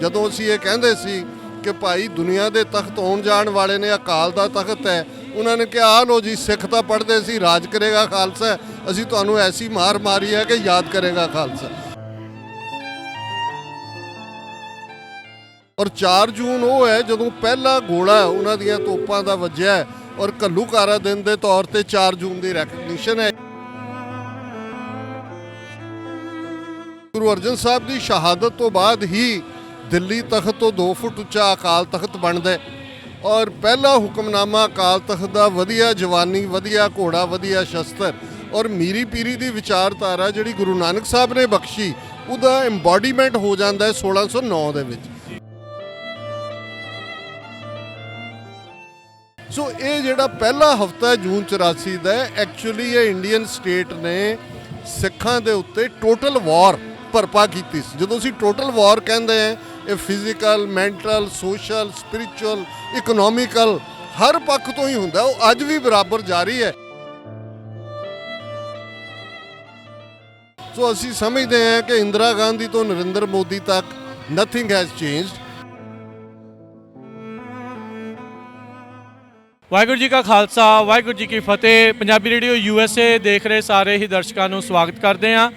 ਜਦੋਂ ਅਸੀਂ ਇਹ ਕਹਿੰਦੇ ਸੀ ਕਿ ਭਾਈ ਦੁਨੀਆ ਦੇ ਤਖਤ ਆਉਣ ਜਾਣ ਵਾਲੇ ਨੇ, ਅਕਾਲ ਦਾ ਤਖਤ ਹੈ, ਉਹਨਾਂ ਨੇ ਕਿਹਾ ਆ ਲੋ ਜੀ, ਸਿੱਖ ਤਾਂ ਪੜ੍ਹਦੇ ਸੀ ਰਾਜ ਕਰੇਗਾ ਖਾਲਸਾ, ਅਸੀਂ ਤੁਹਾਨੂੰ ਐਸੀ ਮਾਰ ਮਾਰੀ ਹੈ ਕਿ ਯਾਦ ਕਰੇਗਾ ਖਾਲਸਾ। ਔਰ 4 ਜੂਨ ਉਹ ਹੈ ਜਦੋਂ ਪਹਿਲਾ ਗੋਲਾ ਉਹਨਾਂ ਦੀਆਂ ਤੋਪਾਂ ਦਾ ਵੱਜਿਆ ਔਰ ਘੱਲੂਘਾਰਾ ਦਿਨ ਦੇ ਤੌਰ ਤੇ 4 ਜੂਨ ਦੀ ਰੈਕਗਨੀਸ਼ਨ ਹੈ। ਗੁਰੂ ਅਰਜਨ ਸਾਹਿਬ ਦੀ ਸ਼ਹਾਦਤ ਤੋਂ ਬਾਅਦ ਹੀ ਦਿੱਲੀ ਤਖਤ ਤੋਂ 2 ਫੁੱਟ ਉੱਚਾ ਅਕਾਲ ਤਖਤ ਬਣਦਾ ਔਰ ਪਹਿਲਾ ਹੁਕਮਨਾਮਾ ਅਕਾਲ ਤਖਤ ਦਾ ਵਧੀਆ ਜਵਾਨੀ, ਵਧੀਆ ਘੋੜਾ, ਵਧੀਆ ਸ਼ਸਤਰ ਔਰ ਮੀਰੀ ਪੀਰੀ ਦੀ ਵਿਚਾਰਧਾਰਾ ਜਿਹੜੀ ਗੁਰੂ ਨਾਨਕ ਸਾਹਿਬ ਨੇ ਬਖਸ਼ੀ, ਉਹਦਾ ਐਮਬੋਡੀਮੈਂਟ ਹੋ ਜਾਂਦਾ ਹੈ 1609 ਦੇ ਵਿੱਚ। ਸੋ ਇਹ ਜਿਹੜਾ ਪਹਿਲਾ ਹਫਤਾ ਜੂਨ 84 ਦਾ, ਐਕਚੁਅਲੀ ਇਹ ਇੰਡੀਅਨ ਸਟੇਟ ਨੇ ਸਿੱਖਾਂ ਦੇ ਉੱਤੇ ਟੋਟਲ ਵਾਰ ਭਰਪਾ ਕੀਤੀ ਸੀ। ਜਦੋਂ ਅਸੀਂ ਟੋਟਲ ਵਾਰ ਕਹਿੰਦੇ ਹਾਂ, ਇਹ physical, mental, social, spiritual, economical ਹਰ ਪੱਖ ਤੋਂ ਹੀ ਹੁੰਦਾ। ਉਹ ਅੱਜ ਵੀ ਬਰਾਬਰ ਜਾਰੀ ਹੈ। ਸੋ ਅਸੀਂ ਸਮਝਦੇ ਹਾਂ ਕਿ ਇੰਦਰਾ ਗਾਂਧੀ ਤੋਂ ਨਰਿੰਦਰ ਮੋਦੀ ਤੱਕ nothing has changed. Waheguru ji ਕਾ ਖਾਲਸਾ, ਵਾਹਿਗੁਰੂ ਜੀ ਕੀ ਫਤਿਹ। ਪੰਜਾਬੀ ਰੇਡੀਓ USA ਦੇਖ ਰਹੇ ਸਾਰੇ ਹੀ ਦਰਸ਼ਕਾਂ ਨੂੰ ਸਵਾਗਤ ਕਰਦੇ ਹਾਂ।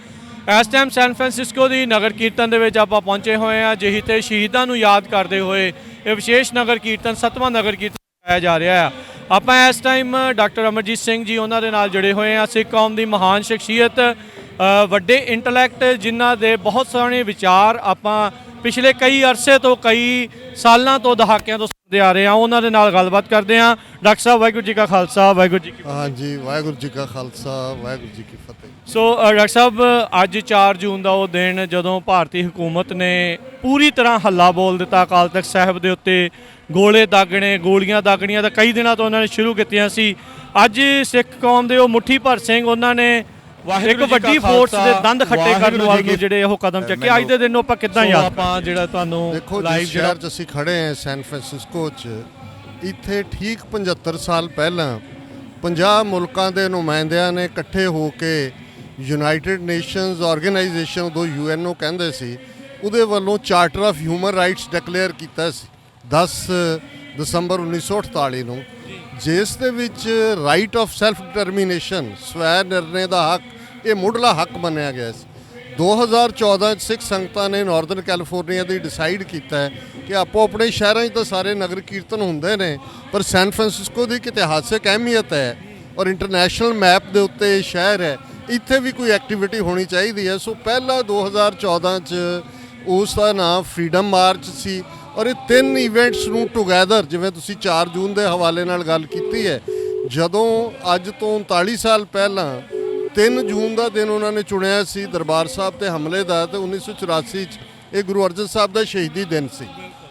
ਇਸ ਟਾਈਮ ਸੈਨ ਫਰਾਂਸਿਸਕੋ ਦੀ ਨਗਰ ਕੀਰਤਨ ਦੇ ਵਿੱਚ ਆਪਾਂ ਪਹੁੰਚੇ ਹੋਏ ਹਾਂ। ਜਿਹੀ ਤੇ ਸ਼ਹੀਦਾਂ ਨੂੰ ਯਾਦ ਕਰਦੇ ਹੋਏ ਇਹ ਵਿਸ਼ੇਸ਼ ਨਗਰ ਕੀਰਤਨ 7ਵਾਂ ਨਗਰ ਕੀਰਤਨ ਕਰਾਇਆ ਜਾ ਰਿਹਾ ਹੈ। ਆਪਾਂ ਇਸ ਟਾਈਮ ਡਾਕਟਰ ਅਮਰਜੀਤ ਸਿੰਘ ਜੀ ਉਹਨਾਂ ਦੇ ਨਾਲ ਜੁੜੇ ਹੋਏ ਹਾਂ। ਸਿੱਖ ਕੌਮ ਦੀ ਮਹਾਨ ਸ਼ਖਸੀਅਤ, ਵੱਡੇ ਇੰਟੈਲੈਕਟ, ਜਿਨ੍ਹਾਂ ਦੇ ਬਹੁਤ ਸਾਰੇ ਵਿਚਾਰ ਆਪਾਂ ਪਿਛਲੇ ਕਈ ਅਰਸੇ ਤੋਂ, ਕਈ ਸਾਲਾਂ ਤੋਂ, ਦਹਾਕਿਆਂ ਤੋਂ ਸੁਣਦੇ ਆ ਰਹੇ ਹਾਂ। ਉਹਨਾਂ ਦੇ ਨਾਲ ਗੱਲਬਾਤ ਕਰਦੇ ਹਾਂ। ਡਾਕਟਰ ਸਾਹਿਬ, ਵਾਹਿਗੁਰੂ ਜੀ ਕਾ ਖਾਲਸਾ, ਵਾਹਿਗੁਰੂ ਜੀ ਕੀ ਫਤਿਹ। ਹਾਂਜੀ, ਵਾਹਿਗੁਰੂ ਜੀ ਕਾ ਖਾਲਸਾ, ਵਾਹਿਗੁਰੂ ਜੀ ਕੀ ਫਤਿਹ। ਸੋ ਡਾਕਟਰ ਸਾਹਿਬ, ਅੱਜ 4 ਜੂਨ ਦਾ ਉਹ ਦਿਨ ਜਦੋਂ ਭਾਰਤੀ ਹਕੂਮਤ ਨੇ ਪੂਰੀ ਤਰ੍ਹਾਂ ਹੱਲਾ ਬੋਲ ਦਿੱਤਾ ਅਕਾਲ ਤਖਤ ਸਾਹਿਬ ਦੇ ਉੱਤੇ, ਗੋਲੇ ਦਾਗਣੇ, ਗੋਲੀਆਂ ਦਾਗਣੀਆਂ ਤਾਂ ਕਈ ਦਿਨਾਂ ਤੋਂ ਉਹਨਾਂ ਨੇ ਸ਼ੁਰੂ ਕੀਤੀਆਂ ਸੀ। ਅੱਜ ਸਿੱਖ ਕੌਮ ਦੇ ਉਹ ਮੁੱਠੀ ਭਰ ਸਿੰਘ, ਉਹਨਾਂ ਨੇ ਇੱਕ ਵੱਡੀ ਫੋਰਸ ਦੇ ਦੰਦ ਖੱਟੇ ਕਰਨ ਵਾਲ ਨੂੰ ਜਿਹੜੇ ਉਹ ਕਦਮ ਚੱਕੇ। ਅੱਜ ਦੇ ਦਿਨ ਨੂੰ ਆਪਾਂ ਕਿੱਦਾਂ ਯਾਦ ਆਪਾਂ ਜਿਹੜਾ ਤੁਹਾਨੂੰ ਦੇਖੋ, ਲਾਈਵ ਸ਼ਹਿਰ 'ਚ ਅਸੀਂ ਖੜੇ ਹਾਂ ਸੈਨ ਫਰਾਂਸਿਸਕੋ 'ਚ, ਇੱਥੇ ਠੀਕ 75 ਸਾਲ ਪਹਿਲਾਂ 50 ਮੁਲਕਾਂ ਦੇ ਨੁਮਾਇੰਦਿਆਂ ਨੇ ਇਕੱਠੇ ਹੋ ਕੇ ਯੂਨਾਈਟਿਡ ਨੇਸ਼ਨਸ ਆਰਗੇਨਾਈਜੇਸ਼ਨ, ਉਦੋਂ UNO ਕਹਿੰਦੇ ਸੀ, ਉਹਦੇ ਵੱਲੋਂ charter of human rights declare ਕੀਤਾ ਸੀ 10 ਦਸੰਬਰ 1948 ਨੂੰ, ਜਿਸ ਦੇ ਵਿੱਚ ਰਾਈਟ ਆਫ ਸੈਲਫ ਡਿਟਰਮੀਨੇਸ਼ਨ, ਸਵੈ ਨਿਰਣੇ ਦਾ ਹੱਕ, ਇਹ ਮੁੱਢਲਾ ਹੱਕ ਮੰਨਿਆ ਗਿਆ ਸੀ। 2014 'ਚ ਸਿੱਖ ਸੰਗਤਾਂ ਨੇ ਨਾਰਦਰਨ ਕੈਲੀਫੋਰਨੀਆ ਦੀ ਡਿਸਾਈਡ ਕੀਤਾ ਹੈ ਕਿ ਆਪੋ ਆਪਣੇ ਸ਼ਹਿਰਾਂ 'ਚ ਤਾਂ ਸਾਰੇ ਨਗਰ ਕੀਰਤਨ ਹੁੰਦੇ ਨੇ, ਪਰ ਸੈਨ ਫਰਾਂਸਿਸਕੋ ਦੀ ਇੱਕ ਇਤਿਹਾਸਕ ਅਹਿਮੀਅਤ ਹੈ ਔਰ ਇੰਟਰਨੈਸ਼ਨਲ ਮੈਪ ਦੇ ਉੱਤੇ ਇਹ ਸ਼ਹਿਰ ਹੈ, ਇੱਥੇ ਵੀ ਕੋਈ ਐਕਟੀਵਿਟੀ ਹੋਣੀ ਚਾਹੀਦੀ ਹੈ। ਸੋ ਪਹਿਲਾ 2014 'ਚ ਉਸ ਦਾ ਨਾਮ ਫਰੀडम ਮਾਰਚ ਸੀ ਔਰ ਇਹ 3 ਇਵੈਂਟਸ ਨੂੰ ਟੁਗੈਦਰ, ਜਿਵੇਂ ਤੁਸੀਂ 4 ਜੂਨ ਦੇ ਹਵਾਲੇ ਨਾਲ ਗੱਲ ਕੀਤੀ ਹੈ, ਜਦੋਂ ਅੱਜ ਤੋਂ 39 ਸਾਲ ਪਹਿਲਾਂ 3 ਜੂਨ ਦਾ ਦਿਨ ਉਹਨਾਂ ਨੇ ਚੁਣਿਆ ਸੀ ਦਰਬਾਰ ਸਾਹਿਬ ਤੇ ਹਮਲੇ ਦਾ, ਤੇ 1984 'ਚ ਇਹ ਗੁਰੂ ਅਰਜਨ ਸਾਹਿਬ ਦਾ ਸ਼ਹੀਦੀ ਦਿਨ ਸੀ।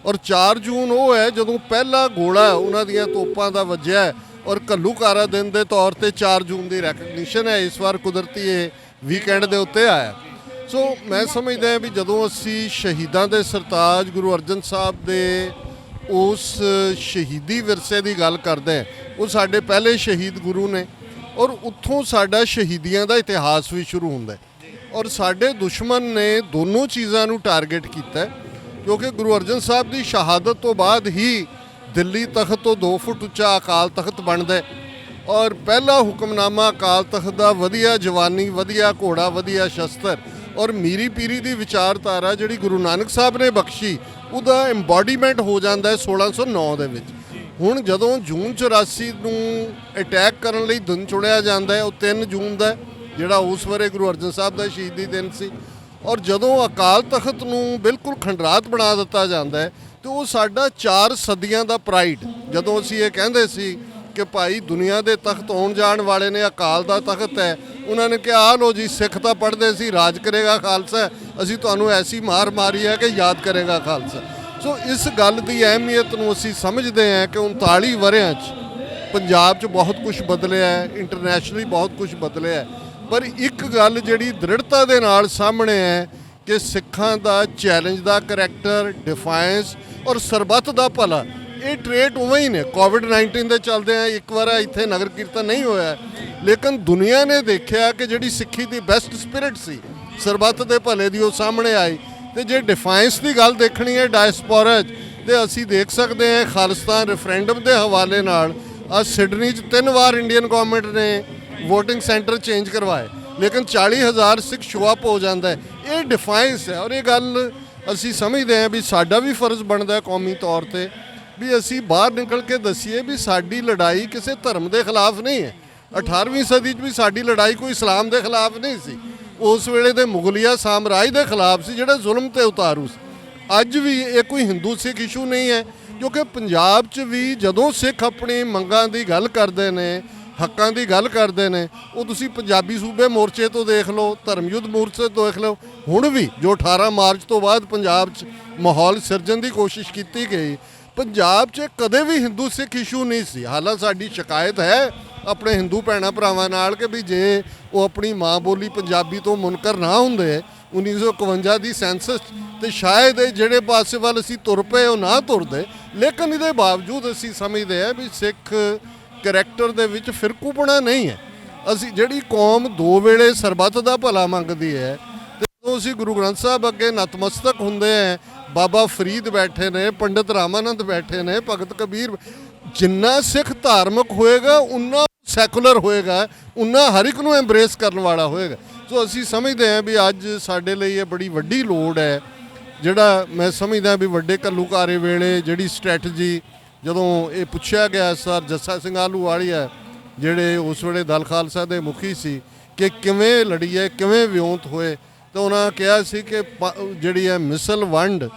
ਔਰ 4 ਜੂਨ ਉਹ ਹੈ ਜਦੋਂ ਪਹਿਲਾ ਗੋਲਾ ਉਹਨਾਂ ਦੀਆਂ ਤੋਪਾਂ ਦਾ ਵੱਜਿਆ ਔਰ ਘੱਲੂਘਾਰਾ ਦਿਨ ਦੇ ਤੌਰ ਤੇ 4 ਜੂਨ ਦੀ ਰੈਕਗਨੀਸ਼ਨ ਹੈ। ਇਸ ਵਾਰ ਕੁਦਰਤੀ ਇਹ ਵੀਕਐਂਡ ਦੇ ਉੱਤੇ ਆਇਆ। ਸੋ ਮੈਂ ਸਮਝਦਾ ਹਾਂ ਵੀ ਜਦੋਂ ਅਸੀਂ ਸ਼ਹੀਦਾਂ ਦੇ ਸਰਤਾਜ ਗੁਰੂ ਅਰਜਨ ਸਾਹਿਬ ਦੇ ਉਸ ਸ਼ਹੀਦੀ ਵਿਰਸੇ ਦੀ ਗੱਲ ਕਰਦੇ ਹਾਂ, ਉਹ ਸਾਡੇ ਪਹਿਲੇ ਸ਼ਹੀਦ ਗੁਰੂ ਨੇ ਔਰ ਉੱਥੋਂ ਸਾਡਾ ਸ਼ਹੀਦੀਆਂ ਦਾ ਇਤਿਹਾਸ ਵੀ ਸ਼ੁਰੂ ਹੁੰਦਾ ਹੈ। ਔਰ ਸਾਡੇ ਦੁਸ਼ਮਣ ਨੇ ਦੋਨੋਂ ਚੀਜ਼ਾਂ ਨੂੰ ਟਾਰਗੇਟ ਕੀਤਾ, ਕਿਉਂਕਿ ਗੁਰੂ ਅਰਜਨ ਸਾਹਿਬ ਦੀ ਸ਼ਹਾਦਤ ਤੋਂ ਬਾਅਦ ਹੀ ਦਿੱਲੀ ਤਖਤ ਤੋਂ 2 ਫੁੱਟ ਉੱਚਾ ਅਕਾਲ ਤਖਤ ਬਣਦਾ ਔਰ ਪਹਿਲਾ ਹੁਕਮਨਾਮਾ ਅਕਾਲ ਤਖਤ ਦਾ ਵਧੀਆ ਜਵਾਨੀ, ਵਧੀਆ ਘੋੜਾ, ਵਧੀਆ ਸ਼ਸਤਰ ਔਰ ਮੀਰੀ ਪੀਰੀ ਦੀ ਵਿਚਾਰਧਾਰਾ ਜਿਹੜੀ ਗੁਰੂ ਨਾਨਕ ਸਾਹਿਬ ਨੇ ਬਖਸ਼ੀ, ਉਹਦਾ ਐਮਬੋਡੀਮੈਂਟ ਹੋ ਜਾਂਦਾ ਹੈ 1609 ਦੇ ਵਿੱਚ। ਹੁਣ ਜਦੋਂ ਜੂਨ 84 ਨੂੰ ਅਟੈਕ ਕਰਨ ਲਈ ਦਿਨ ਚੁਣਿਆ ਜਾਂਦਾ ਹੈ, ਉਹ 3 ਜੂਨ ਦਾ, ਜਿਹੜਾ ਉਸ ਵੇਲੇ ਗੁਰੂ ਅਰਜਨ ਸਾਹਿਬ ਦਾ ਸ਼ਹੀਦੀ ਦਿਨ ਸੀ। ਔਰ ਜਦੋਂ ਅਕਾਲ ਤਖਤ ਨੂੰ ਬਿਲਕੁਲ ਖੰਡਰਾਤ ਬਣਾ ਦਿੱਤਾ ਜਾਂਦਾ ਹੈ, ਤੇ ਉਹ ਸਾਡਾ 4 ਸਦੀਆਂ ਦਾ ਪ੍ਰਾਈਡ, ਜਦੋਂ ਅਸੀਂ ਇਹ ਕਹਿੰਦੇ ਸੀ ਕਿ ਭਾਈ ਦੁਨੀਆ ਦੇ ਤਖਤ ਆਉਣ ਜਾਣ ਵਾਲੇ ਨੇ, ਅਕਾਲ ਦਾ ਤਖਤ ਹੈ, ਉਹਨਾਂ ਨੇ ਕਿਹਾ ਆ ਲੋ ਜੀ, ਸਿੱਖ ਤਾਂ ਪੜ੍ਹਦੇ ਸੀ ਰਾਜ ਕਰੇਗਾ ਖਾਲਸਾ, ਅਸੀਂ ਤੁਹਾਨੂੰ ਐਸੀ ਮਾਰ ਮਾਰੀ ਹੈ ਕਿ ਯਾਦ ਕਰੇਗਾ ਖਾਲਸਾ। ਸੋ ਇਸ ਗੱਲ ਦੀ ਅਹਿਮੀਅਤ ਨੂੰ ਅਸੀਂ ਸਮਝਦੇ ਹਾਂ ਕਿ 39 ਵਰ੍ਹਿਆਂ 'ਚ ਪੰਜਾਬ 'ਚ ਬਹੁਤ ਕੁਝ ਬਦਲਿਆ ਹੈ, ਇੰਟਰਨੈਸ਼ਨਲੀ ਬਹੁਤ ਕੁਝ ਬਦਲਿਆ ਹੈ, ਪਰ ਇੱਕ ਗੱਲ ਜਿਹੜੀ ਦ੍ਰਿੜਤਾ ਦੇ ਨਾਲ ਸਾਹਮਣੇ ਹੈ ਕਿ ਸਿੱਖਾਂ ਦਾ ਚੈਲੰਜ ਦਾ ਕਰੈਕਟਰ, ਡਿਫਾਇੰਸ ਔਰ ਸਰਬੱਤ ਦਾ ਭਲਾ, ਇਹ ਟ੍ਰੇਟ ਉਵੇਂ ਹੀ ਨੇ। ਕੋਵਿਡ-19 ਦੇ ਚੱਲਦੇ ਆ ਇੱਕ ਵਾਰ ਇੱਥੇ ਨਗਰ ਕੀਰਤਨ ਨਹੀਂ ਹੋਇਆ, ਲੇਕਿਨ ਦੁਨੀਆ ਨੇ ਦੇਖਿਆ ਕਿ ਜਿਹੜੀ ਸਿੱਖੀ ਦੀ ਬੈਸਟ ਸਪਿਰਿਟ ਸੀ, ਸਰਬੱਤ ਦੇ ਭਲੇ ਦੀ, ਉਹ ਸਾਹਮਣੇ ਆਈ। ਤੇ ਜੇ ਡਿਫਾਈਂਸ ਦੀ ਗੱਲ ਦੇਖਣੀ ਹੈ ਡਾਇਸਪੋਰਾ 'ਚ, ਤੇ ਅਸੀਂ ਦੇਖ ਸਕਦੇ ਹਾਂ ਖਾਲਿਸਤਾਨ ਰੈਫਰੈਂਡਮ ਦੇ ਹਵਾਲੇ ਨਾਲ ਅੱਜ ਸਿਡਨੀ 'ਚ 3 ਵਾਰ ਇੰਡੀਅਨ ਗਵਰਨਮੈਂਟ ਨੇ ਵੋਟਿੰਗ ਸੈਂਟਰ ਚੇਂਜ ਕਰਵਾਏ, ਲੇਕਿਨ 40,000 ਸਿੱਖ ਸ਼ੋ ਅਪ ਹੋ ਜਾਂਦਾ ਹੈ। ਇਹ ਡਿਫਾਈਂਸ ਹੈ, ਔਰ ਇਹ ਗੱਲ ਅਸੀਂ ਸਮਝਦੇ ਹਾਂ ਵੀ ਸਾਡਾ ਵੀ ਫਰਜ਼ ਬਣਦਾ ਹੈ ਕੌਮੀ ਤੌਰ ਤੇ ਵੀ ਅਸੀਂ ਬਾਹਰ ਨਿਕਲ ਕੇ ਦੱਸੀਏ ਵੀ ਸਾਡੀ ਲੜਾਈ ਕਿਸੇ ਧਰਮ ਦੇ ਖਿਲਾਫ ਨਹੀਂ ਹੈ। 18ਵੀਂ ਸਦੀ 'ਚ ਵੀ ਸਾਡੀ ਲੜਾਈ ਕੋਈ ਇਸਲਾਮ ਦੇ ਖਿਲਾਫ ਨਹੀਂ ਸੀ, ਉਸ ਵੇਲੇ ਦੇ ਮੁਗਲਿਆ ਸਾਮਰਾਜ ਦੇ ਖਿਲਾਫ ਸੀ ਜਿਹੜਾ ਜ਼ੁਲਮ ਤੇ ਉਤਾਰੂ ਸੀ। ਅੱਜ ਵੀ ਇਹ ਕੋਈ ਹਿੰਦੂ ਸਿੱਖ ਇਸ਼ੂ ਨਹੀਂ ਹੈ, ਕਿਉਂਕਿ ਪੰਜਾਬ 'ਚ ਵੀ ਜਦੋਂ ਸਿੱਖ ਆਪਣੀ ਮੰਗਾਂ ਦੀ ਗੱਲ ਕਰਦੇ ਨੇ, ਹੱਕਾਂ ਦੀ ਗੱਲ ਕਰਦੇ ਨੇ, ਉਹ ਤੁਸੀਂ ਪੰਜਾਬੀ ਸੂਬੇ ਮੋਰਚੇ ਤੋਂ ਦੇਖ ਲਓ, ਧਰਮ ਯੁੱਧ ਮੋਰਚੇ ਤੋਂ ਦੇਖ ਲਓ, ਹੁਣ ਵੀ ਜੋ 18 ਮਾਰਚ ਤੋਂ ਬਾਅਦ ਪੰਜਾਬ 'ਚ ਮਾਹੌਲ ਸਿਰਜਣ ਦੀ ਕੋਸ਼ਿਸ਼ ਕੀਤੀ ਗਈ, ਪੰਜਾਬ 'ਚ ਕਦੇ ਵੀ ਹਿੰਦੂ ਸਿੱਖ ਇਸ਼ੂ ਨਹੀਂ ਸੀ। ਹਾਲਾਂਕਿ ਸਾਡੀ ਸ਼ਿਕਾਇਤ ਹੈ ਆਪਣੇ ਹਿੰਦੂ ਭੈਣਾਂ ਭਰਾਵਾਂ ਨਾਲ ਕਿ ਵੀ ਜੇ ਉਹ ਆਪਣੀ ਮਾਂ ਬੋਲੀ ਪੰਜਾਬੀ ਤੋਂ ਮੁਨਕਰ ਨਾ ਹੁੰਦੇ 1951 ਦੀ ਸੈਂਸਸ ਤੇ ਸ਼ਾਇਦ ਇਹ ਜਿਹੜੇ ਪਾਸੇ ਵੱਲ ਅਸੀਂ ਤੁਰ ਪਏ ਉਹ ਨਾ ਤੁਰਦੇ, ਲੇਕਿਨ ਇਹਦੇ ਬਾਵਜੂਦ ਅਸੀਂ ਸਮਝਦੇ ਹਾਂ ਵੀ ਸਿੱਖ ਕਰੈਕਟਰ ਦੇ ਵਿੱਚ ਫਿਰਕੂਪਣਾ ਨਹੀਂ ਹੈ। ਅਸੀਂ ਜਿਹੜੀ ਕੌਮ ਦੋ ਵੇਲੇ ਸਰਬੱਤ ਦਾ ਭਲਾ ਮੰਗਦੀ ਹੈ, ਤੇ ਜਦੋਂ ਅਸੀਂ ਗੁਰੂ ਗ੍ਰੰਥ ਸਾਹਿਬ ਅੱਗੇ ਨਤਮਸਤਕ ਹੁੰਦੇ ਹਾਂ, ਬਾਬਾ ਫਰੀਦ ਬੈਠੇ ਨੇ, ਪੰਡਿਤ ਰਾਮਾਨੰਦ ਬੈਠੇ ਨੇ, ਭਗਤ ਕਬੀਰ, ਜਿੰਨਾ ਸਿੱਖ ਧਾਰਮਿਕ ਹੋਏਗਾ ਉਨਾ ਸੈਕੂਲਰ ਹੋਏਗਾ, ਉਨਾ ਹਰ ਇੱਕ ਨੂੰ ਐਮਬਰੇਸ ਕਰਨ ਵਾਲਾ ਹੋਏਗਾ। ਸੋ ਅਸੀਂ ਸਮਝਦੇ ਹਾਂ ਵੀ ਅੱਜ ਸਾਡੇ ਲਈ ਇਹ ਬੜੀ ਵੱਡੀ ਲੋੜ ਹੈ। ਜਿਹੜਾ ਮੈਂ ਸਮਝਦਾ ਵੀ ਵੱਡੇ ਘੱਲੂਘਾਰੇ ਵੇਲੇ ਜਿਹੜੀ ਸਟ੍ਰੈਟਜੀ ਜਦੋਂ ਇਹ ਪੁੱਛਿਆ ਗਿਆ ਸਰ ਜੱਸਾ ਸਿੰਘ ਆਹਲੂਵਾਲੀਆ ਜਿਹੜੇ ਉਸ ਵੇਲੇ ਦਲ ਖਾਲਸਾ ਦੇ ਮੁਖੀ ਸੀ ਕਿ ਕਿਵੇਂ ਲੜੀਏ, ਕਿਵੇਂ ਵਿਉਂਤ ਹੋਏ, ਤਾਂ ਉਹਨਾਂ ਕਿਹਾ ਸੀ ਕਿ ਜਿਹੜੀ ਹੈ ਮਿਸਲ ਵੰਡ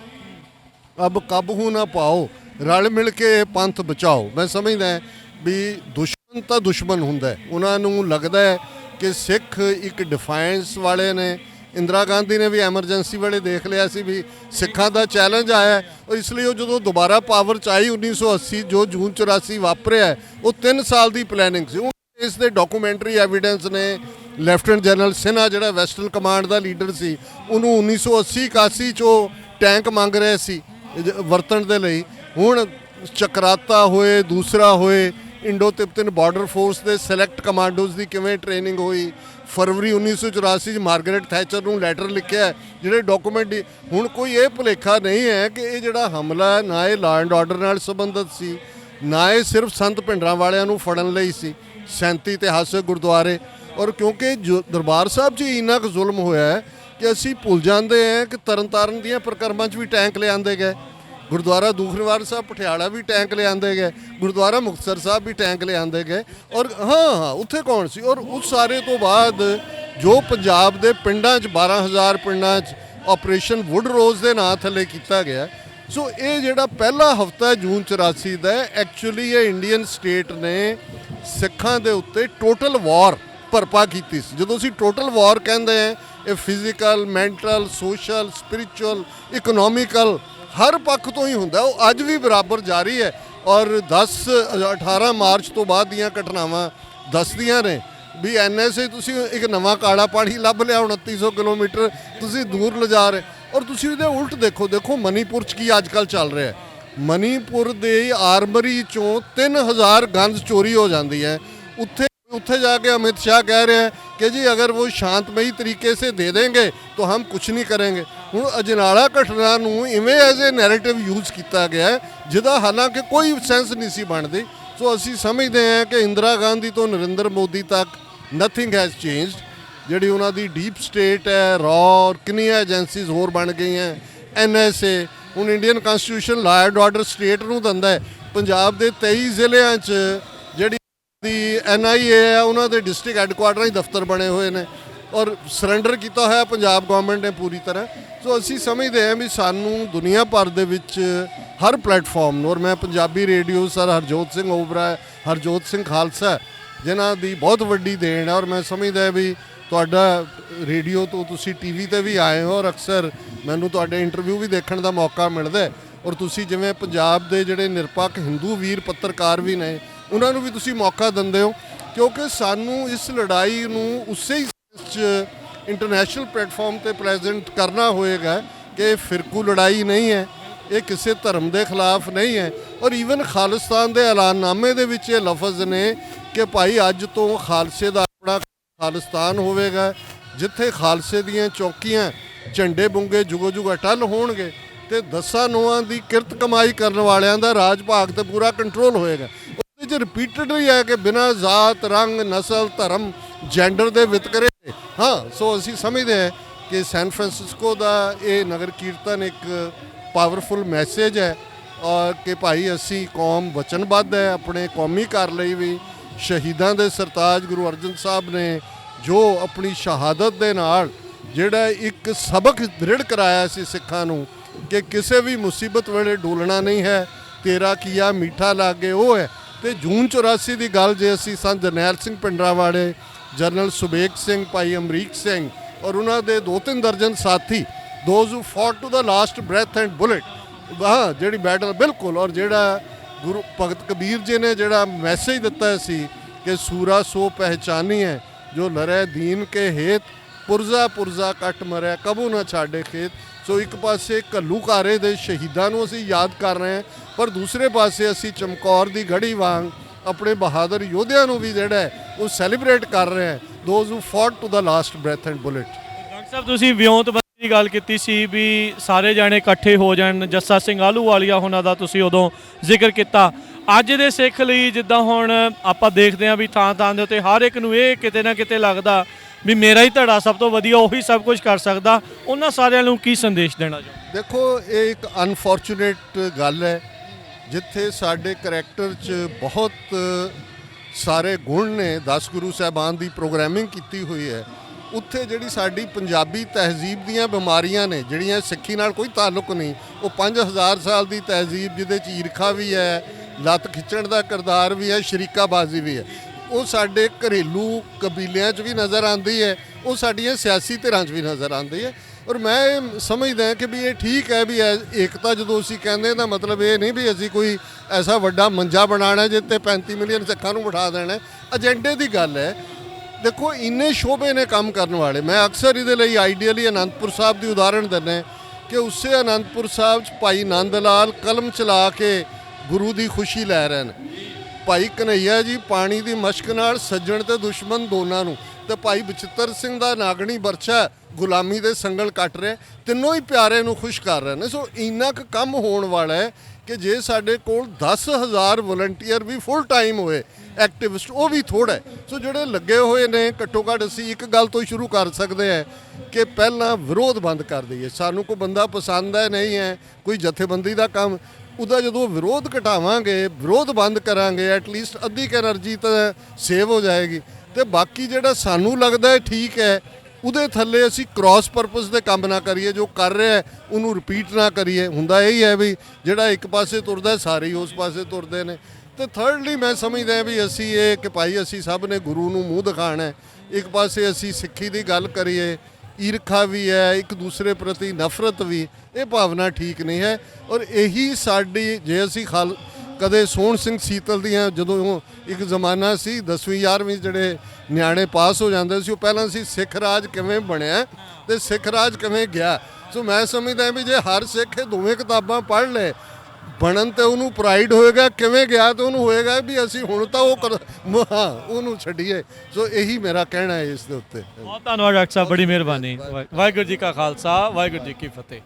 ਅਬ ਕਾਬੂ ਨਾ ਪਾਓ, ਰਲ ਮਿਲ ਕੇ ਪੰਥ ਬਚਾਓ। ਮੈਂ ਸਮਝਦਾ ਵੀ ਦੁਸ਼ਮਣ ਤਾਂ ਦੁਸ਼ਮਣ ਹੁੰਦਾ, ਉਹਨਾਂ ਨੂੰ ਲੱਗਦਾ ਹੈ ਕਿ ਸਿੱਖ ਇੱਕ ਡਿਫਾਈਂਸ ਵਾਲੇ ਨੇ। ਇੰਦਰਾ ਗਾਂਧੀ ਨੇ ਵੀ ਐਮਰਜੈਂਸੀ ਵੇਲੇ ਦੇਖ ਲਿਆ ਸੀ ਵੀ ਸਿੱਖਾਂ ਦਾ ਚੈਲੰਜ ਆਇਆ, ਔਰ ਇਸ ਲਈ ਉਹ ਜਦੋਂ ਦੁਬਾਰਾ ਪਾਵਰ 'ਚ ਆਈ 1980 ਜੋ ਜੂਨ 84 ਵਾਪਰਿਆ, ਉਹ 3 ਸਾਲ ਦੀ ਪਲੈਨਿੰਗ ਸੀ। ਇਸ ਦੇ ਡਾਕੂਮੈਂਟਰੀ ਐਵੀਡੈਂਸ ਨੇ। ਲੈਫਟੀਨੈਂਟ ਜਨਰਲ ਸਿਨਹਾ ਜਿਹੜਾ ਵੈਸਟਰਨ ਕਮਾਂਡ ਦਾ ਲੀਡਰ ਸੀ, ਉਹਨੂੰ 1980-81 'ਚ ਉਹ ਟੈਂਕ ਮੰਗ ਰਹੇ ਸੀ ਵਰਤਣ ਦੇ ਲਈ। ਹੁਣ ਚਕਰਾਤਾ ਹੋਏ, ਦੂਸਰਾ ਹੋਏ, ਇੰਡੋ ਤਿੱਬਤਨ ਬਾਰਡਰ ਫੋਰਸ ਦੇ ਸਿਲੈਕਟ ਕਮਾਂਡੋਜ਼ ਦੀ ਕਿਵੇਂ ਟ੍ਰੇਨਿੰਗ ਹੋਈ। ਫਰਵਰੀ 1984 'ਚ ਮਾਰਗਰੇਟ ਥੈਚਰ ਨੂੰ ਲੈਟਰ ਲਿਖਿਆ, ਜਿਹੜੇ ਡਾਕੂਮੈਂਟ। ਹੁਣ ਕੋਈ ਇਹ ਭੁਲੇਖਾ ਨਹੀਂ ਹੈ ਕਿ ਇਹ ਜਿਹੜਾ ਹਮਲਾ ਹੈ ਨਾ ਇਹ ਲਾਅ ਐਂਡ ਆਰਡਰ ਨਾਲ ਸੰਬੰਧਿਤ ਸੀ, ਨਾ ਇਹ ਸਿਰਫ ਸੰਤ ਭਿੰਡਰਾਂ ਵਾਲਿਆਂ ਨੂੰ ਫੜਨ ਲਈ ਸੀ। 37 ਇਤਿਹਾਸਕ ਗੁਰਦੁਆਰੇ, ਔਰ ਕਿਉਂਕਿ ਦਰਬਾਰ ਸਾਹਿਬ 'ਚ ਇੰਨਾ ਕੁ ਜ਼ੁਲਮ ਹੋਇਆ ਹੈ ਕਿ ਅਸੀਂ ਭੁੱਲ ਜਾਂਦੇ ਹਾਂ ਕਿ ਤਰਨਤਾਰਨ ਦੀਆਂ ਪ੍ਰਕਰਮਾਂ 'ਚ ਵੀ ਟੈਂਕ ਲਿਆਂਦੇ ਗਏ, ਗੁਰਦੁਆਰਾ ਦੂਖਨਿਵਾਰਨ ਸਾਹਿਬ ਪਟਿਆਲਾ ਵੀ ਟੈਂਕ ਲਿਆਂਦੇ ਗਏ, ਗੁਰਦੁਆਰਾ ਮੁਕਤਸਰ ਸਾਹਿਬ ਵੀ ਟੈਂਕ ਲਿਆਂਦੇ ਗਏ। ਔਰ ਹਾਂ ਉੱਥੇ ਕੌਣ ਸੀ? ਔਰ ਉਸ ਸਾਰੇ ਤੋਂ ਬਾਅਦ ਜੋ ਪੰਜਾਬ ਦੇ ਪਿੰਡਾਂ 'ਚ 12,000 ਪਿੰਡਾਂ 'ਚ ਆਪਰੇਸ਼ਨ ਵੁੱਡ ਰੋਜ਼ ਦੇ ਨਾਂ ਥੱਲੇ ਕੀਤਾ ਗਿਆ। ਸੋ ਇਹ ਜਿਹੜਾ ਪਹਿਲਾ ਹਫਤਾ ਜੂਨ 84 ਦਾ, ਐਕਚੁਅਲੀ ਇਹ ਇੰਡੀਅਨ ਸਟੇਟ ਨੇ ਸਿੱਖਾਂ ਦੇ ਉੱਤੇ ਟੋਟਲ ਵਾਰ ਭਰਪਾ ਕੀਤੀ ਸੀ। ਜਦੋਂ ਅਸੀਂ ਟੋਟਲ ਵਾਰ ਕਹਿੰਦੇ ਹਾਂ, ਇਹ physical, mental, social, spiritual, economical ਹਰ ਪੱਖ ਤੋਂ ਹੀ ਹੁੰਦਾ। ਉਹ ਅੱਜ ਵੀ ਬਰਾਬਰ ਜਾਰੀ ਹੈ। ਔਰ 18 ਮਾਰਚ ਤੋਂ ਬਾਅਦ ਦੀਆਂ ਘਟਨਾਵਾਂ ਦੱਸਦੀਆਂ ਨੇ ਵੀ NSA ਤੁਸੀਂ ਇੱਕ ਨਵਾਂ ਕਾਲਾ ਪਾਣੀ ਲੱਭ ਲਿਆ, 2900 ਕਿਲੋਮੀਟਰ ਤੁਸੀਂ ਦੂਰ ਲਿਜਾ ਰਹੇ। ਔਰ ਤੁਸੀਂ ਉਹਦੇ ਉਲਟ ਦੇਖੋ ਮਨੀਪੁਰ 'ਚ ਕੀ ਅੱਜ ਕੱਲ੍ਹ ਚੱਲ ਰਿਹਾ। ਮਨੀਪੁਰ ਦੇ ਆਰਮਰੀ 'ਚੋਂ 3000 ਗਨਸ ਚੋਰੀ ਹੋ ਜਾਂਦੀ ਹੈ। ਉੱਥੇ ਜਾ ਕੇ ਅਮਿਤ ਸ਼ਾਹ ਕਹਿ ਰਿਹਾ ਹੈ ਕਿ ਜੀ ਅਗਰ ਉਹ ਸ਼ਾਂਤਮਈ ਤਰੀਕੇ ਸੇ ਦੇ ਦੇंगे तो हम कुछ नहीं करेंगे। ਹੁਣ ਅਜਨਾਲਾ ਘਟਨਾ ਨੂੰ ਇਵੇਂ ਐਜ਼ ਏ ਨੈਰੇਟਿਵ ਯੂਜ਼ ਕੀਤਾ ਗਿਆ ਜਿਹਦਾ ਹਾਲਾਂਕਿ ਕੋਈ ਸੈਂਸ ਨਹੀਂ ਸੀ ਬਣਦੀ। ਸੋ ਅਸੀਂ ਸਮਝਦੇ ਹਾਂ ਕਿ ਇੰਦਰਾ ਗਾਂਧੀ ਤੋਂ ਨਰਿੰਦਰ ਮੋਦੀ ਤੱਕ ਨਥਿੰਗ ਹੈਜ਼ ਚੇਂਜਡ। ਜਿਹੜੀ ਉਹਨਾਂ ਦੀ ਡੀਪ ਸਟੇਟ ਹੈ, ਰॉ, ਕਿੰਨੀਆਂ ਏਜੰਸੀਜ਼ ਹੋਰ ਬਣ ਗਈਆਂ, NSA। ਹੁਣ Indian constitution law and order state ਨੂੰ ਦਿੰਦਾ ਹੈ। ਪੰਜਾਬ ਦੇ 23 ਜ਼ਿਲ੍ਹਿਆਂ 'ਚ ਜਿਹੜੀ ਦੀ NIA ਹੈ, ਉਹਨਾਂ ਦੇ ਡਿਸਟ੍ਰਿਕਟ ਹੈੱਡਕੁਆਟਰਾਂ 'ਚ ਦਫ਼ਤਰ ਬਣੇ ਹੋਏ ਨੇ, ਔਰ ਸਰੈਂਡਰ ਕੀਤਾ ਹੋਇਆ ਪੰਜਾਬ ਗੌਰਮੈਂਟ ਨੇ ਪੂਰੀ ਤਰ੍ਹਾਂ। ਸੋ ਅਸੀਂ ਸਮਝਦੇ ਹਾਂ ਵੀ ਸਾਨੂੰ ਦੁਨੀਆ ਭਰ ਦੇ ਵਿੱਚ ਹਰ ਪਲੇਟਫਾਰਮ ਨੂੰ, ਔਰ ਮੈਂ ਪੰਜਾਬੀ ਰੇਡੀਓ ਸਰ ਹਰਜੋਤ ਸਿੰਘ ਓਬਰਾ, ਹਰਜੋਤ ਸਿੰਘ ਖਾਲਸਾ, ਜਿਨ੍ਹਾਂ ਦੀ ਬਹੁਤ ਵੱਡੀ ਦੇਣ ਹੈ। ਔਰ ਮੈਂ ਸਮਝਦਾ ਵੀ ਤੁਹਾਡਾ ਰੇਡੀਓ ਤੋਂ ਤੁਸੀਂ TV ਤੇ ਵੀ ਆਏ ਹੋ, ਔਰ ਅਕਸਰ ਮੈਨੂੰ ਤੁਹਾਡੇ ਇੰਟਰਵਿਊ ਵੀ ਦੇਖਣ ਦਾ ਮੌਕਾ ਮਿਲਦਾ। ਔਰ ਤੁਸੀਂ ਜਿਵੇਂ ਪੰਜਾਬ ਦੇ ਜਿਹੜੇ ਨਿਰਪੱਖ ਹਿੰਦੂ ਵੀਰ ਪੱਤਰਕਾਰ ਵੀ ਨੇ, ਉਹਨਾਂ ਨੂੰ ਵੀ ਤੁਸੀਂ ਮੌਕਾ ਦਿੰਦੇ ਹੋ, ਕਿਉਂਕਿ ਸਾਨੂੰ ਇਸ ਲੜਾਈ ਨੂੰ ਉਸੇ ਹੀ ਇੰਟਰਨੈਸ਼ਨਲ ਪਲੇਟਫਾਰਮ ਤੇ ਪ੍ਰੈਜ਼ੈਂਟ ਕਰਨਾ ਹੋਏਗਾ ਕਿ ਇਹ ਫਿਰਕੂ ਲੜਾਈ ਨਹੀਂ ਹੈ, ਇਹ ਕਿਸੇ ਧਰਮ ਦੇ ਖਿਲਾਫ ਨਹੀਂ ਹੈ। ਔਰ ਈਵਨ ਖਾਲਿਸਤਾਨ ਦੇ ਐਲਾਨਨਾਮੇ ਦੇ ਵਿੱਚ ਇਹ ਲਫ਼ਜ਼ ਨੇ ਕਿ ਭਾਈ ਅੱਜ ਤੋਂ ਖਾਲਸੇ ਦਾ ਆਪਣਾ ਖਾਲਿਸਤਾਨ ਹੋਵੇਗਾ, ਜਿੱਥੇ ਖਾਲਸੇ ਦੀਆਂ ਚੌਕੀਆਂ ਝੰਡੇ ਬੁੰਗੇ ਜੁਗੋ ਜੁਗ ਅਟਲ ਹੋਣਗੇ ਤੇ ਦਸਾਂ ਨੋਆਂ ਦੀ ਕਿਰਤ ਕਮਾਈ ਕਰਨ ਵਾਲਿਆਂ ਦਾ ਰਾਜ ਭਾਗ ਤੇ ਪੂਰਾ ਕੰਟਰੋਲ ਹੋਏਗਾ। ਉਹਦੇ 'ਚ ਰਿਪੀਟਡਲੀ ਹੈ ਕਿ ਬਿਨਾਂ ਜ਼ਾਤ ਰੰਗ ਨਸਲ ਧਰਮ ਜੈਂਡਰ ਦੇ ਵਿਤਕਰੇ ਹਾਂ। ਸੋ ਅਸੀਂ ਸਮਝਦੇ ਹਾਂ ਕਿ ਸੈਨ ਫਰਾਂਸਿਸਕੋ ਦਾ ਇਹ ਨਗਰ ਕੀਰਤਨ ਇੱਕ ਪਾਵਰਫੁਲ ਮੈਸੇਜ ਹੈ ਔਰ ਕਿ ਭਾਈ ਅਸੀਂ ਕੌਮ ਵਚਨਬੱਧ ਹੈ ਆਪਣੇ ਕੌਮੀ ਘਰ ਲਈ ਵੀ। ਸ਼ਹੀਦਾਂ ਦੇ ਸਰਤਾਜ ਗੁਰੂ ਅਰਜਨ ਸਾਹਿਬ ਨੇ ਜੋ ਆਪਣੀ ਸ਼ਹਾਦਤ ਦੇ ਨਾਲ ਜਿਹੜਾ ਇੱਕ ਸਬਕ ਦ੍ਰਿੜ ਕਰਾਇਆ ਸੀ ਸਿੱਖਾਂ ਨੂੰ ਕਿ ਕਿਸੇ ਵੀ ਮੁਸੀਬਤ ਵੇਲੇ ਡੋਲਣਾ ਨਹੀਂ ਹੈ, ਤੇਰਾ ਕੀਆ ਮਿੱਠਾ ਲਾਗੇ ਉਹ ਹੈ। ਤੇ ਜੂਨ 84 ਦੀ ਗੱਲ ਜੇ ਅਸੀਂ ਸੰਤ ਜਰਨੈਲ ਸਿੰਘ ਭਿੰਡਰਾਂਵਾਲੇ, ਜਨਰਲ ਸੁਬੇਗ ਸਿੰਘ, ਭਾਈ ਅਮਰੀਕ ਸਿੰਘ ਔਰ ਉਹਨਾਂ ਦੇ 2-3 ਦਰਜਨ ਸਾਥੀ those who fought to the last breath and bullet, ਹਾਂ ਜਿਹੜੀ ਬੈਟਲ ਬਿਲਕੁਲ। ਔਰ ਜਿਹੜਾ ਗੁਰੂ ਭਗਤ ਕਬੀਰ ਜੀ ਨੇ ਜਿਹੜਾ ਮੈਸੇਜ ਦਿੱਤਾ ਸੀ ਕਿ ਸੂਰਾ ਸੋ ਪਹਿਚਾਨੀ ਹੈ ਜੋ ਲੜੈ ਦੀਨ ਕੇ ਹੇਤ, ਪੁਰਜ਼ਾ ਪੁਰਜ਼ਾ ਕੱਟ ਮਰਿਆ ਕਬੂ ਨਾ ਛਾੜੇ ਖੇਤ। ਸੋ ਇੱਕ ਪਾਸੇ ਘੱਲੂਘਾਰੇ ਦੇ ਸ਼ਹੀਦਾਂ ਨੂੰ ਅਸੀਂ ਯਾਦ ਕਰ ਰਹੇ ਹਾਂ, ਪਰ ਦੂਸਰੇ ਪਾਸੇ ਅਸੀਂ ਚਮਕੌਰ ਦੀ ਗੜੀ ਵਾਂਗ ਆਪਣੇ ਬਹਾਦਰ ਯੋਧਿਆਂ ਨੂੰ ਵੀ ਜਿਹੜਾ ਹੈ ਉਹ ਸੈਲੀਬ੍ਰੇਟ ਕਰ ਰਹੇ ਹਾਂ, those who fought to the last breath and bullet. Doctor ਸਾਹਿਬ ਤੁਸੀਂ ਵਿਉਂਤਬੰਦੀ ਦੀ ਗੱਲ ਕੀਤੀ ਸੀ ਵੀ ਸਾਰੇ ਜਾਣੇ ਇਕੱਠੇ ਹੋ ਜਾਣ, ਜੱਸਾ ਸਿੰਘ ਆਹਲੂਵਾਲੀਆ ਉਹਨਾਂ ਦਾ ਤੁਸੀਂ ਉਦੋਂ ਜ਼ਿਕਰ ਕੀਤਾ। ਅੱਜ ਦੇ ਸਿੱਖ ਲਈ ਜਿੱਦਾਂ ਹੁਣ ਆਪਾਂ ਦੇਖਦੇ ਹਾਂ ਵੀ ਥਾਂ ਥਾਂ ਦੇ ਉੱਤੇ ਹਰ ਇੱਕ ਨੂੰ ਇਹ ਕਿਤੇ ਨਾ ਕਿਤੇ ਲੱਗਦਾ ਵੀ ਮੇਰਾ ਹੀ ਧੜਾ ਸਭ ਤੋਂ ਵਧੀਆ, ਉਹੀ ਸਭ ਕੁਝ ਕਰ ਸਕਦਾ, ਉਹਨਾਂ ਸਾਰਿਆਂ ਨੂੰ ਕੀ ਸੰਦੇਸ਼ ਦੇਣਾ ਚਾਹੁੰਦੇ? ਦੇਖੋ ਇਹ ਇੱਕ ਅਨਫੋਰਚੂਨੇਟ ਗੱਲ ਹੈ ਜਿੱਥੇ ਸਾਡੇ ਕਰੈਕਟਰ 'ਚ ਬਹੁਤ ਸਾਰੇ ਗੁਣ ਨੇ, 10 ਗੁਰੂ ਸਾਹਿਬਾਨ ਦੀ ਪ੍ਰੋਗਰਾਮਿੰਗ ਕੀਤੀ ਹੋਈ ਹੈ, ਉੱਥੇ ਜਿਹੜੀ ਸਾਡੀ ਪੰਜਾਬੀ ਤਹਿਜ਼ੀਬ ਦੀਆਂ ਬਿਮਾਰੀਆਂ ਨੇ ਜਿਹੜੀਆਂ ਸਿੱਖੀ ਨਾਲ ਕੋਈ ਤਾਲੁਕ ਨਹੀਂ, ਉਹ 5000 ਸਾਲ ਦੀ ਤਹਿਜ਼ੀਬ ਜਿਹਦੇ 'ਚ ਈਰਖਾ ਵੀ ਹੈ, ਲੱਤ ਖਿੱਚਣ ਦਾ ਕਿਰਦਾਰ ਵੀ ਹੈ, ਸ਼ਰੀਕਾਬਾਜ਼ੀ ਵੀ ਹੈ, ਉਹ ਸਾਡੇ ਘਰੇਲੂ ਕਬੀਲਿਆਂ 'ਚ ਵੀ ਨਜ਼ਰ ਆਉਂਦੀ ਹੈ, ਉਹ ਸਾਡੀਆਂ ਸਿਆਸੀ ਧਿਰਾਂ 'ਚ ਵੀ ਨਜ਼ਰ ਆਉਂਦੀ ਹੈ। ਔਰ ਮੈਂ ਇਹ ਸਮਝਦਾ ਕਿ ਵੀ ਇਹ ਠੀਕ ਹੈ ਵੀ ਏਕਤਾ ਜਦੋਂ ਅਸੀਂ ਕਹਿੰਦੇ ਤਾਂ ਮਤਲਬ ਇਹ ਨਹੀਂ ਵੀ ਅਸੀਂ ਕੋਈ ਐਸਾ ਵੱਡਾ ਮੰਜਾ ਬਣਾਉਣਾ ਜਿੱਤੇ 35 ਮਿਲੀਅਨ ਸਿੱਖਾਂ ਨੂੰ ਬਿਠਾ ਦੇਣਾ, ਏਜੰਡੇ ਦੀ ਗੱਲ ਹੈ। ਦੇਖੋ ਇੰਨੇ ਸ਼ੋਭੇ ਨੇ ਕੰਮ ਕਰਨ ਵਾਲੇ, ਮੈਂ ਅਕਸਰ ਇਹਦੇ ਲਈ ਆਈਡੀਅਲੀ ਅਨੰਦਪੁਰ ਸਾਹਿਬ ਦੀ ਉਦਾਹਰਣ ਦਿੰਦਾ ਕਿ ਉਸੇ ਅਨੰਦਪੁਰ ਸਾਹਿਬ 'ਚ ਭਾਈ ਨੰਦ ਲਾਲ ਕਲਮ ਚਲਾ ਕੇ ਗੁਰੂ ਦੀ ਖੁਸ਼ੀ ਲੈ ਰਹੇ ਨੇ, ਭਾਈ ਕਨਈਆ ਜੀ ਪਾਣੀ ਦੀ ਮਸ਼ਕ ਨਾਲ ਸੱਜਣ ਤੇ ਦੁਸ਼ਮਣ ਦੋਨਾਂ ਨੂੰ, ਤੇ ਭਾਈ ਬਚਿੱਤਰ ਸਿੰਘ ਦਾ ਨਾਗਣੀ ਬਰਛਾ ਗੁਲਾਮੀ ਦੇ ਸੰਗਲ ਕੱਟ ਰਿਹਾ, ਤਿੰਨੋਂ ਹੀ ਪਿਆਰੇ ਨੂੰ ਖੁਸ਼ ਕਰ ਰਹੇ ਨੇ। ਸੋ ਇੰਨਾ ਕੁ ਕੰਮ ਹੋਣ ਵਾਲਾ ਹੈ ਕਿ ਜੇ ਸਾਡੇ ਕੋਲ 10,000 ਵਲੰਟੀਅਰ ਵੀ ਫੁੱਲ ਟਾਈਮ ਹੋਏ ਐਕਟਿਵਿਸਟ, ਉਹ ਵੀ ਥੋੜ੍ਹਾ ਹੈ। ਸੋ ਜਿਹੜੇ ਲੱਗੇ ਹੋਏ ਨੇ ਘੱਟੋ ਘੱਟ ਅਸੀਂ ਇੱਕ ਗੱਲ ਤੋਂ ਸ਼ੁਰੂ ਕਰ ਸਕਦੇ ਹਾਂ ਕਿ ਪਹਿਲਾਂ ਵਿਰੋਧ ਬੰਦ ਕਰ ਦਈਏ। ਸਾਨੂੰ ਕੋਈ ਬੰਦਾ ਪਸੰਦ ਹੈ ਨਹੀਂ ਹੈ, ਕੋਈ ਜਥੇਬੰਦੀ ਦਾ ਕੰਮ, ਉਹਦਾ ਜਦੋਂ ਵਿਰੋਧ ਘਟਾਵਾਂਗੇ, ਵਿਰੋਧ ਬੰਦ ਕਰਾਂਗੇ, ਐਟਲੀਸਟ ਅੱਧੀ ਕੁ ਐਨਰਜੀ ਤਾਂ ਸੇਵ ਹੋ ਜਾਏਗੀ। ਤੇ ਬਾਕੀ ਜਿਹੜਾ ਸਾਨੂੰ ਲੱਗਦਾ ਹੈ ਠੀਕ ਹੈ, ਉਹਦੇ ਥੱਲੇ ਅਸੀਂ ਕ੍ਰਾਸ ਪਰਪਸ ਦੇ ਕੰਮ ਨਾ ਕਰੀਏ, ਜੋ ਕਰ ਰਿਹਾ ਉਹਨੂੰ ਰਿਪੀਟ ਨਾ ਕਰੀਏ। ਹੁੰਦਾ ਇਹੀ ਹੈ ਵੀ ਜਿਹੜਾ ਇੱਕ ਪਾਸੇ ਤੁਰਦਾ ਸਾਰੇ ਹੀ ਉਸ ਪਾਸੇ ਤੁਰਦੇ ਨੇ। ਤੇ ਥਰਡਲੀ ਮੈਂ ਸਮਝਦਾ ਵੀ ਅਸੀਂ ਇਹ ਕਿ ਭਾਈ ਅਸੀਂ ਸਭ ਨੇ ਗੁਰੂ ਨੂੰ ਮੂੰਹ ਦਿਖਾਉਣਾ ਹੈ, ਇੱਕ ਪਾਸੇ ਅਸੀਂ ਸਿੱਖੀ ਦੀ ਗੱਲ ਕਰੀਏ, ਈਰਖਾ ਵੀ ਹੈ, ਇੱਕ ਦੂਸਰੇ ਪ੍ਰਤੀ ਨਫ਼ਰਤ ਵੀ, ਇਹ ਭਾਵਨਾ ਠੀਕ ਨਹੀਂ ਹੈ। ਔਰ ਇਹੀ ਸਾਡੀ ਜੇ ਅਸੀਂ ਕਦੇ ਸੋਹਣ ਸਿੰਘ ਸੀਤਲ ਦੀਆਂ, ਜਦੋਂ ਇੱਕ ਜ਼ਮਾਨਾ ਸੀ 10ਵੀਂ 11ਵੀਂ ਜਿਹੜੇ ਨਿਆਣੇ ਪਾਸ ਹੋ ਜਾਂਦੇ ਸੀ, ਉਹ ਪਹਿਲਾਂ ਸੀ ਸਿੱਖ ਰਾਜ ਕਿਵੇਂ ਬਣਿਆ ਤੇ ਸਿੱਖ ਰਾਜ ਕਿਵੇਂ ਗਿਆ। ਸੋ ਮੈਂ ਸਮਝਦਾ ਵੀ ਜੇ ਹਰ ਸਿੱਖ ਇਹ ਦੋਵੇਂ ਕਿਤਾਬਾਂ ਪੜ੍ਹ ਲਏ, ਬਣਨ ਤੇ ਉਹਨੂੰ ਪ੍ਰਾਈਡ ਹੋਏਗਾ, ਕਿਵੇਂ ਗਿਆ ਤੇ ਉਹਨੂੰ ਹੋਏਗਾ ਵੀ ਅਸੀਂ ਹੁਣ ਤਾਂ ਉਹਨੂੰ ਛੱਡੀਏ। ਸੋ ਇਹੀ ਮੇਰਾ ਕਹਿਣਾ ਹੈ ਇਸ ਦੇ ਉੱਤੇ। ਬਹੁਤ ਧੰਨਵਾਦ ਡਾਕਟਰ ਸਾਹਿਬ, ਬੜੀ ਮਿਹਰਬਾਨੀ। ਵਾਹਿਗੁਰੂ ਜੀ ਕਾ ਖਾਲਸਾ, ਵਾਹਿਗੁਰੂ ਜੀ ਕੀ ਫਤਿਹ।